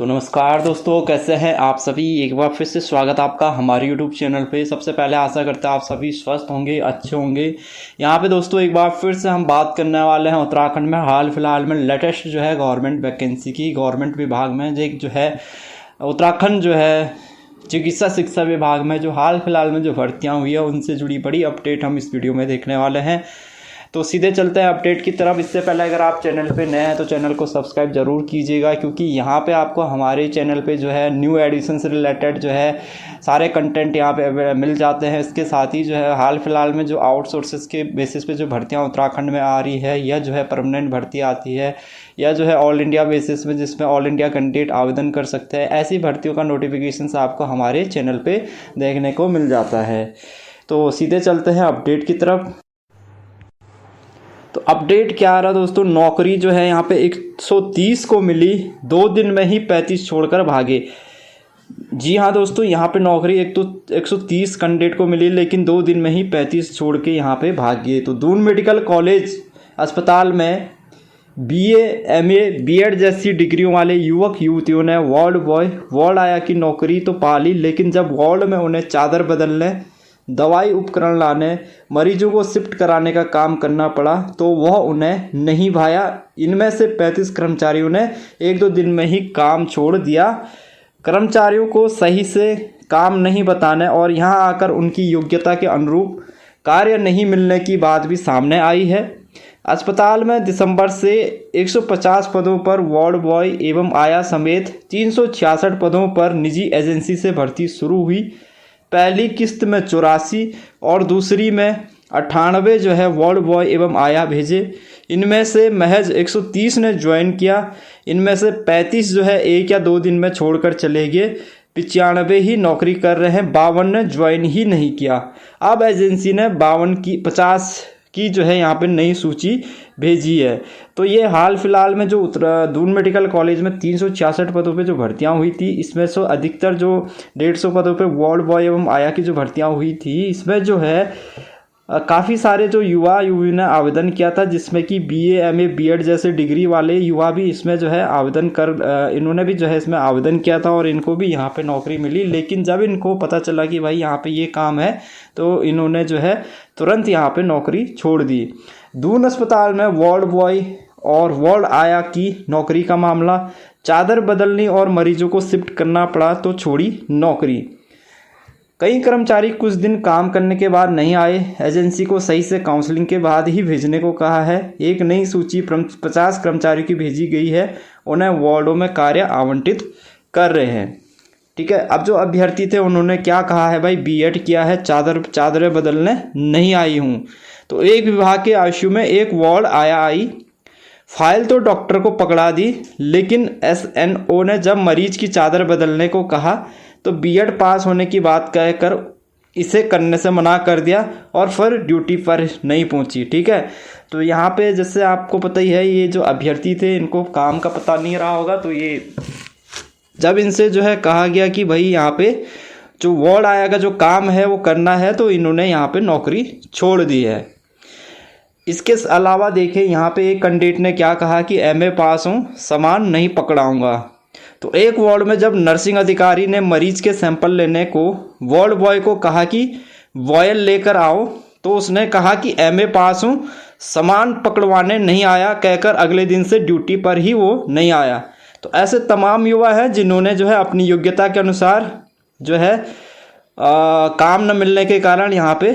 तो नमस्कार दोस्तों, कैसे हैं आप सभी। एक बार फिर से स्वागत आपका हमारे यूट्यूब चैनल पे। सबसे पहले आशा करते हैं आप सभी स्वस्थ होंगे, अच्छे होंगे। यहाँ पे दोस्तों एक बार फिर से हम बात करने वाले हैं उत्तराखंड में हाल फिलहाल में लेटेस्ट जो है गवर्नमेंट वैकेंसी की। गवर्नमेंट विभाग में जो है उत्तराखंड जो है चिकित्सा शिक्षा विभाग में जो हाल फिलहाल में जो भर्तियाँ हुई है उनसे जुड़ी बड़ी अपडेट हम इस वीडियो में देखने वाले हैं। तो सीधे चलते हैं अपडेट की तरफ। इससे पहले अगर आप चैनल पे नए हैं तो चैनल को सब्सक्राइब जरूर कीजिएगा, क्योंकि यहाँ पे आपको हमारे चैनल पे जो है न्यू एडिशन से रिलेटेड जो है सारे कंटेंट यहाँ पे मिल जाते हैं। इसके साथ ही जो है हाल फिलहाल में जो आउटसोर्सेस के बेसिस पे जो भर्तियाँ उत्तराखंड में आ रही है, यह जो है परमानेंट भर्ती आती है या जो है ऑल इंडिया बेसिस में, जिसमें ऑल इंडिया कैंडिडेट आवेदन कर सकते हैं, ऐसी भर्तियों का नोटिफिकेशन आपको हमारे चैनल पर देखने को मिल जाता है। तो सीधे चलते हैं अपडेट की तरफ। तो अपडेट क्या आ रहा दोस्तों, नौकरी जो है यहाँ पे 130 को मिली, 2 दिन में ही 35 छोड़कर भागे। जी हाँ दोस्तों, यहाँ पे नौकरी 130 कैंडिडेट को मिली, लेकिन 2 दिन में ही 35 छोड़ के यहाँ पे भागे। तो दून मेडिकल कॉलेज अस्पताल में BA, MA, BEd जैसी डिग्रियों वाले युवक युवतियों ने वार्ड आया की नौकरी तो पा ली, लेकिन जब वार्ड में उन्हें चादर बदलने, दवाई उपकरण लाने, मरीजों को शिफ्ट कराने का काम करना पड़ा तो वह उन्हें नहीं भाया। इनमें से 35 कर्मचारियों ने 1-2 दिन में ही काम छोड़ दिया। कर्मचारियों को सही से काम नहीं बताने और यहां आकर उनकी योग्यता के अनुरूप कार्य नहीं मिलने की बात भी सामने आई है। अस्पताल में दिसंबर से 150 पदों पर वार्ड बॉय एवं आया समेत 366 पदों पर निजी एजेंसी से भर्ती शुरू हुई। पहली किस्त में 84 और दूसरी में 98 जो है वार्ड बॉय एवं आया भेजे। इनमें से महज 130 ने ज्वाइन किया। इनमें से 35 जो है 1 या 2 दिन में छोड़कर चले गए। 95 ही नौकरी कर रहे हैं, 52 ने ज्वाइन ही नहीं किया। अब एजेंसी ने 50 की जो है यहाँ पे नई सूची भेजी है। तो ये हाल फिलहाल में जो दून मेडिकल कॉलेज में 366 पदों पे जो भर्तियां हुई थी, इसमें से अधिकतर जो 150 पदों पे वार्ड बॉय एवं आया की जो भर्तियां हुई थी, इसमें जो है काफ़ी सारे जो युवा ने आवेदन किया था, जिसमें कि BA, MA, BEd जैसे डिग्री वाले युवा भी इसमें जो है इन्होंने भी जो है इसमें आवेदन किया था और इनको भी यहाँ पे नौकरी मिली। लेकिन जब इनको पता चला कि भाई यहाँ पे ये काम है, तो इन्होंने जो है तुरंत यहाँ पे नौकरी छोड़ दी। दून अस्पताल में वार्ड बॉय और वार्ड आया की नौकरी का मामला, चादर बदलनी और मरीजों को शिफ्ट करना पड़ा तो छोड़ी नौकरी। कई कर्मचारी कुछ दिन काम करने के बाद नहीं आए। एजेंसी को सही से काउंसलिंग के बाद ही भेजने को कहा है। एक नई सूची 50 कर्मचारियों की भेजी गई है। उन्हें वार्डों में कार्य आवंटित कर रहे हैं। ठीक है, अब जो अभ्यर्थी थे उन्होंने क्या कहा है, भाई BEd किया है, चादरें बदलने नहीं आई हूँ। तो एक विभाग के आईसीयू में एक वार्ड आई, फाइल तो डॉक्टर को पकड़ा दी, लेकिन SNO ने जब मरीज की चादर बदलने को कहा तो BEd पास होने की बात कहकर इसे करने से मना कर दिया और फिर ड्यूटी पर नहीं पहुंची। ठीक है, तो यहाँ पे जैसे आपको पता ही है, ये जो अभ्यर्थी थे इनको काम का पता नहीं रहा होगा। तो ये जब इनसे जो है कहा गया कि भाई यहाँ पे जो वार्ड आया का जो काम है वो करना है, तो इन्होंने यहाँ पे नौकरी छोड़ दी है। इसके अलावा देखें, यहाँ पे एक कैंडिडेट ने क्या कहा कि MA पास हूँ, सामान नहीं पकड़ाऊँगा। तो एक वार्ड में जब नर्सिंग अधिकारी ने मरीज के सैंपल लेने को वार्ड बॉय को कहा कि वॉयल लेकर आओ, तो उसने कहा कि MA पास हूँ, सामान पकड़वाने नहीं आया कहकर अगले दिन से ड्यूटी पर ही वो नहीं आया। तो ऐसे तमाम युवा हैं जिन्होंने जो है अपनी योग्यता के अनुसार जो है काम न मिलने के कारण यहाँ पे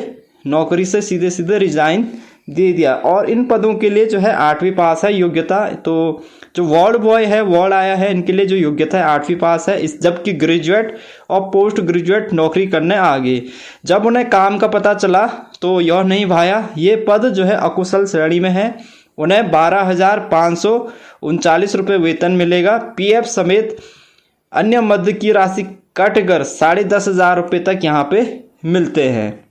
नौकरी से सीधे रिजाइन दे दिया। और इन पदों के लिए जो है 8वीं पास है योग्यता। तो जो वार्ड बॉय है, वार्ड आया है, इनके लिए जो योग्यता है 8वीं पास है। जबकि ग्रेजुएट और पोस्ट ग्रेजुएट नौकरी करने आ गए। जब उन्हें काम का पता चला तो यह नहीं भाया। ये पद जो है अकुशल श्रेणी में है। उन्हें 12,539 रुपये वेतन मिलेगा। PF समेत अन्य मद की राशि कटकर 10,500 रुपये तक यहाँ पे मिलते हैं।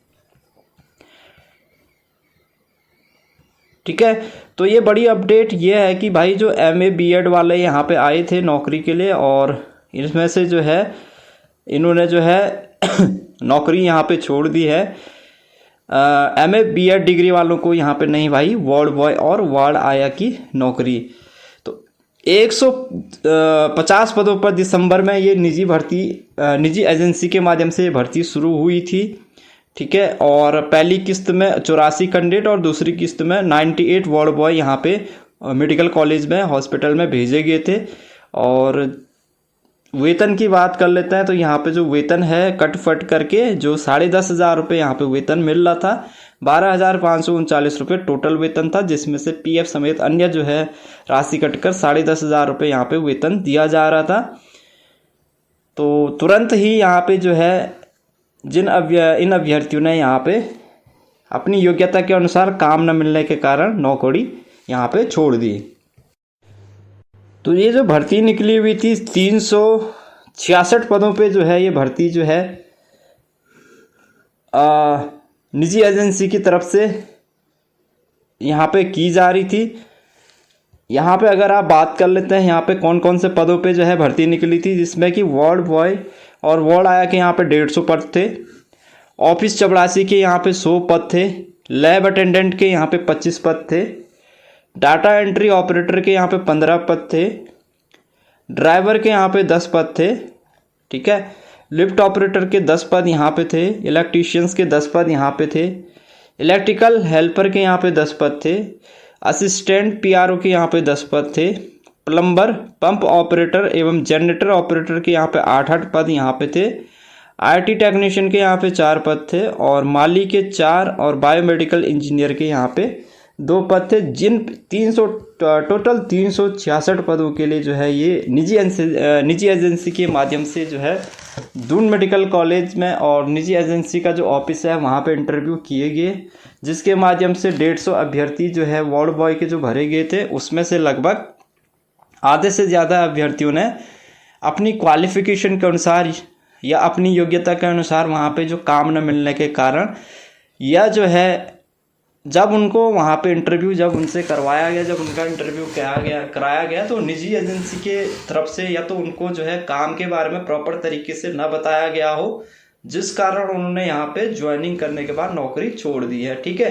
ठीक है, तो ये बड़ी अपडेट ये है कि भाई जो MA BEd वाले यहाँ पे आए थे नौकरी के लिए, और इसमें से जो है इन्होंने जो है नौकरी यहाँ पे छोड़ दी है। MA BEd डिग्री वालों को यहाँ पे नहीं भाई वार्ड बॉय और वार्ड आया की नौकरी। तो 150 पदों पर दिसंबर में ये निजी एजेंसी के माध्यम से भर्ती शुरू हुई थी। ठीक है, और पहली किस्त में 84 कैंडिडेट और दूसरी किस्त में 98 वार्ड बॉय यहाँ पे मेडिकल कॉलेज में हॉस्पिटल में भेजे गए थे। और वेतन की बात कर लेते हैं तो यहाँ पे जो वेतन है कट फट करके जो 10,500 रुपये यहाँ पे वेतन मिल रहा था, 12,539 रुपये टोटल वेतन था, जिसमें से पीएफ समेत अन्य जो है राशि कटकर 10,500 रुपये यहाँ पे वेतन दिया जा रहा था। तो तुरंत ही यहाँ पे जो है इन अभ्यर्थियों ने यहाँ पे अपनी योग्यता के अनुसार काम न मिलने के कारण नौकरी यहाँ पे छोड़ दी। तो ये जो भर्ती निकली हुई थी 366 पदों पे जो है ये भर्ती जो है निजी एजेंसी की तरफ से यहाँ पे की जा रही थी। यहाँ पे अगर आप बात कर लेते हैं यहाँ पे कौन कौन से पदों पे जो है भर्ती निकली थी, जिसमें कि वार्ड बॉय और वार्ड आया के यहाँ पे 150 पद थे, ऑफिस चपरासी के यहाँ पे 100 पद थे, लैब अटेंडेंट के यहाँ पे 25 पद थे, डाटा एंट्री ऑपरेटर के यहाँ पे 15 पद थे, ड्राइवर के यहाँ पे 10 पद थे। ठीक है, लिफ्ट ऑपरेटर के 10 पद यहाँ पे थे, इलेक्ट्रीशियंस के 10 पद यहाँ पे थे, इलेक्ट्रिकल हेल्पर के यहाँ पे 10 पद थे, असिस्टेंट पीआरओ के यहाँ पे 10 पद थे, प्लम्बर, पंप ऑपरेटर एवं जनरेटर ऑपरेटर के यहाँ पे 8 पद यहाँ पे थे, आईटी टेक्नीशियन के यहाँ पे 4 पद थे, और माली के 4 और बायोमेडिकल इंजीनियर के यहाँ पे 2 पद थे। जिन टोटल 366 पदों के लिए जो है ये निजी एजेंसी के माध्यम से जो है दून मेडिकल कॉलेज में और निजी एजेंसी का जो ऑफिस है वहाँ पे इंटरव्यू किए गए, जिसके माध्यम से 150 अभ्यर्थी जो है वार्ड बॉय के जो भरे गए थे, उसमें से लगभग आधे से ज़्यादा अभ्यर्थियों ने अपनी क्वालिफिकेशन के अनुसार या अपनी योग्यता के अनुसार वहाँ पे जो काम न मिलने के कारण या जो है जब उनको वहाँ पे इंटरव्यू जब उनसे करवाया गया, जब उनका इंटरव्यू कराया गया तो निजी एजेंसी के तरफ से या तो उनको जो है काम के बारे में प्रॉपर तरीके से न बताया गया हो, जिस कारण उन्होंने यहाँ पे ज्वाइनिंग करने के बाद नौकरी छोड़ दी है। ठीक है,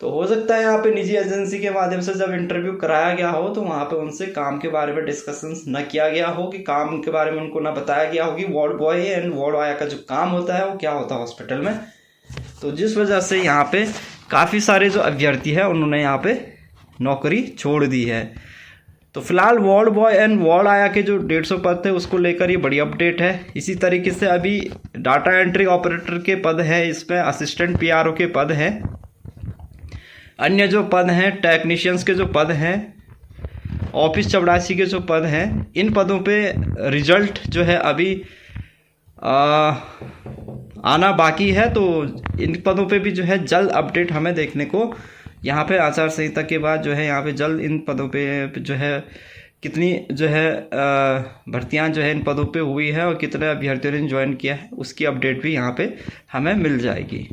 तो हो सकता है यहाँ पे निजी एजेंसी के माध्यम से जब इंटरव्यू कराया गया हो तो वहाँ पे उनसे काम के बारे में डिस्कशंस न किया गया हो, कि काम के बारे में उनको न बताया गया हो कि वार्ड बॉय एंड वार्ड आया का जो काम होता है वो क्या होता है हॉस्पिटल में। तो जिस वजह से यहाँ पे काफ़ी सारे जो अभ्यर्थी है उन्होंने यहाँ पे नौकरी छोड़ दी है। तो फिलहाल वार्ड बॉय एंड वार्ड आया के जो 150 पद थे उसको लेकर ये बड़ी अपडेट है। इसी तरीके से अभी डाटा एंट्री ऑपरेटर के पद है, इसमें असिस्टेंट पीआरओ के पद हैं, अन्य जो पद हैं टेक्नीशियंस के जो पद हैं, ऑफिस चपरासी के जो पद हैं, इन पदों पे रिजल्ट जो है अभी आना बाकी है। तो इन पदों पे भी जो है जल्द अपडेट हमें देखने को यहाँ पे आचार संहिता के बाद जो है यहाँ पे जल्द इन पदों पे जो है कितनी जो है भर्तियाँ जो है इन पदों पे हुई है और कितने अभ्यर्थियों ने ज्वाइन किया है उसकी अपडेट भी यहाँ पे हमें मिल जाएगी।